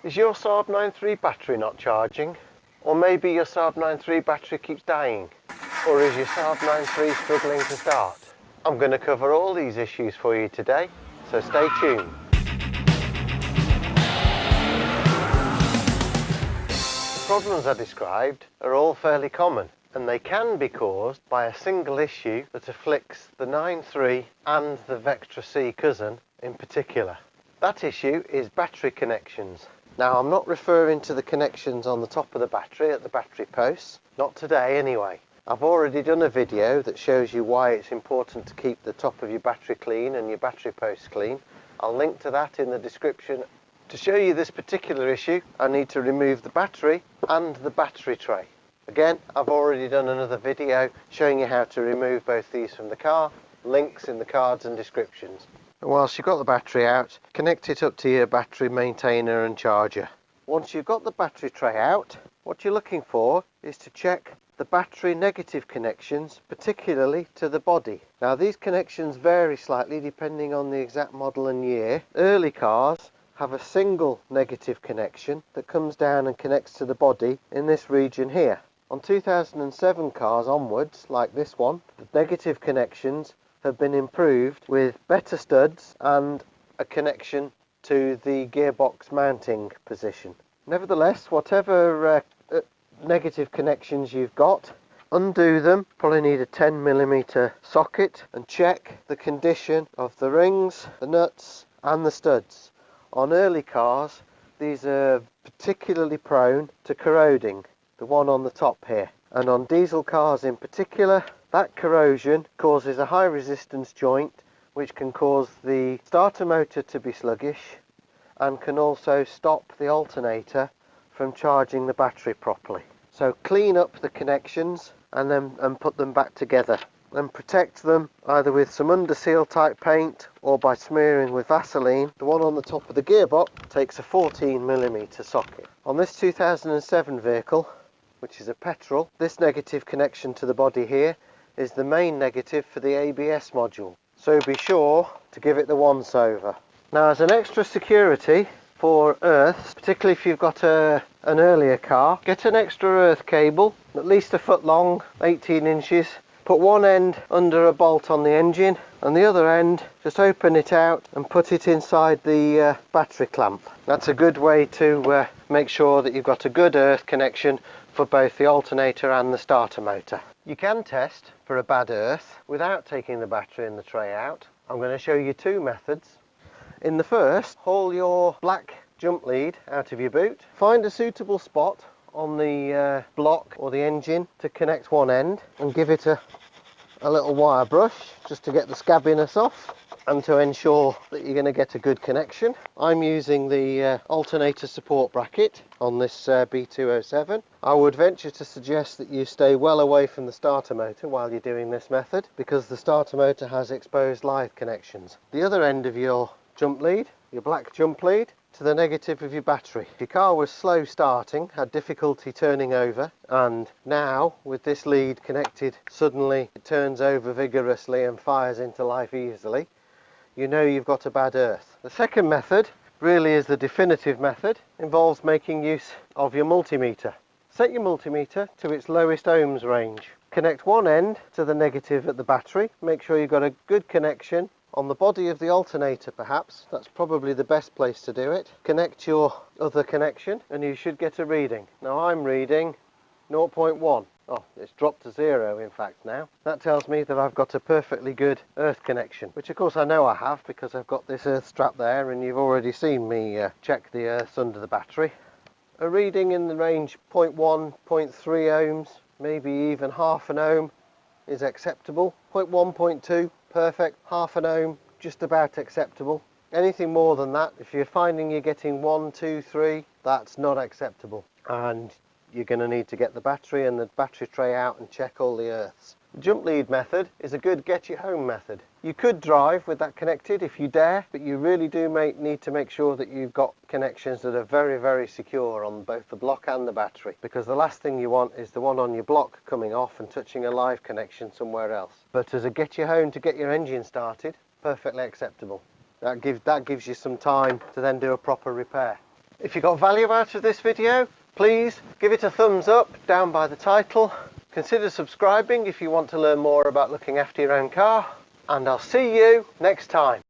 Is your Saab 93 battery not charging? Or maybe your Saab 93 battery keeps dying? Or is your Saab 93 struggling to start? I'm going to cover all these issues for you today, so stay tuned. The problems I described are all fairly common, and they can be caused by a single issue that afflicts the 93 and the Vectra C cousin in particular. That issue is battery connections. Now, I'm not referring to the connections on the top of the battery at the battery posts, not today anyway. I've already done a video that shows you why it's important to keep the top of your battery clean and your battery posts clean. I'll link to that in the description. To show you this particular issue, I need to remove the battery and the battery tray. Again, I've already done another video showing you how to remove both these from the car, links in the cards and descriptions. And whilst you've got the battery out, connect it up to your battery maintainer and charger. Once you've got the battery tray out, what you're looking for is to check the battery negative connections, particularly to the body. Now, these connections vary slightly depending on the exact model and year. Early cars have a single negative connection that comes down and connects to the body in this region here. On 2007 cars onwards, like this one, the negative connections have been improved with better studs and a connection to the gearbox mounting position. Nevertheless, whatever negative connections you've got, undo them. Probably need a 10mm socket and check the condition of the rings, the nuts and the studs. On early cars, these are particularly prone to corroding, the one on the top here. And on diesel cars in particular, that corrosion causes a high resistance joint which can cause the starter motor to be sluggish and can also stop the alternator from charging the battery properly. So clean up the connections and put them back together. And protect them either with some underseal type paint or by smearing with Vaseline. The one on the top of the gearbox takes a 14mm socket. On this 2007 vehicle, which is a petrol, this negative connection to the body here is the main negative for the ABS module. So be sure to give it the once over. Now, as an extra security for earths, particularly if you've got an earlier car, get an extra earth cable, at least a foot long, 18 inches. Put one end under a bolt on the engine and the other end just open it out and put it inside the battery clamp. That's a good way to make sure that you've got a good earth connection for both the alternator and the starter motor. You can test for a bad earth without taking the battery and the tray out. I'm going to show you two methods. In the first, haul your black jump lead out of your boot. Find a suitable spot on the block or the engine to connect one end and give it a little wire brush just to get the scabbiness off and to ensure that you're going to get a good connection. I'm using the alternator support bracket on this B207. I would venture to suggest that you stay well away from the starter motor while you're doing this method because the starter motor has exposed live connections. The other end of your jump lead, your black jump lead, to the negative of your battery. If your car was slow starting, had difficulty turning over, and now with this lead connected suddenly it turns over vigorously and fires into life easily, you know you've got a bad earth. The second method really is the definitive method, involves making use of your multimeter. Set your multimeter to its lowest ohms range. Connect one end to the negative at the battery, make sure you've got a good connection on the body of the alternator perhaps, that's probably the best place to do it. Connect your other connection and you should get a reading. Now I'm reading 0.1. Oh, it's dropped to 0 in fact now. That tells me that I've got a perfectly good earth connection, which of course I know I have because I've got this earth strap there and you've already seen me check the earths under the battery. A reading in the range 0.1, 0.3 ohms, maybe even half an ohm is acceptable. 0.1, 0.2, perfect. Half an ohm, just about acceptable. Anything more than that, if you're finding you're getting 1, 2, 3, that's not acceptable. And you're going to need to get the battery and the battery tray out and check all the earths. The jump lead method is a good get you home method. You could drive with that connected if you dare, but you really do need to make sure that you've got connections that are very, very secure on both the block and the battery, because the last thing you want is the one on your block coming off and touching a live connection somewhere else. But as a get you home to get your engine started, perfectly acceptable. That gives you some time to then do a proper repair. If you got value out of this video, please give it a thumbs up down by the title. Consider subscribing if you want to learn more about looking after your own car, and I'll see you next time.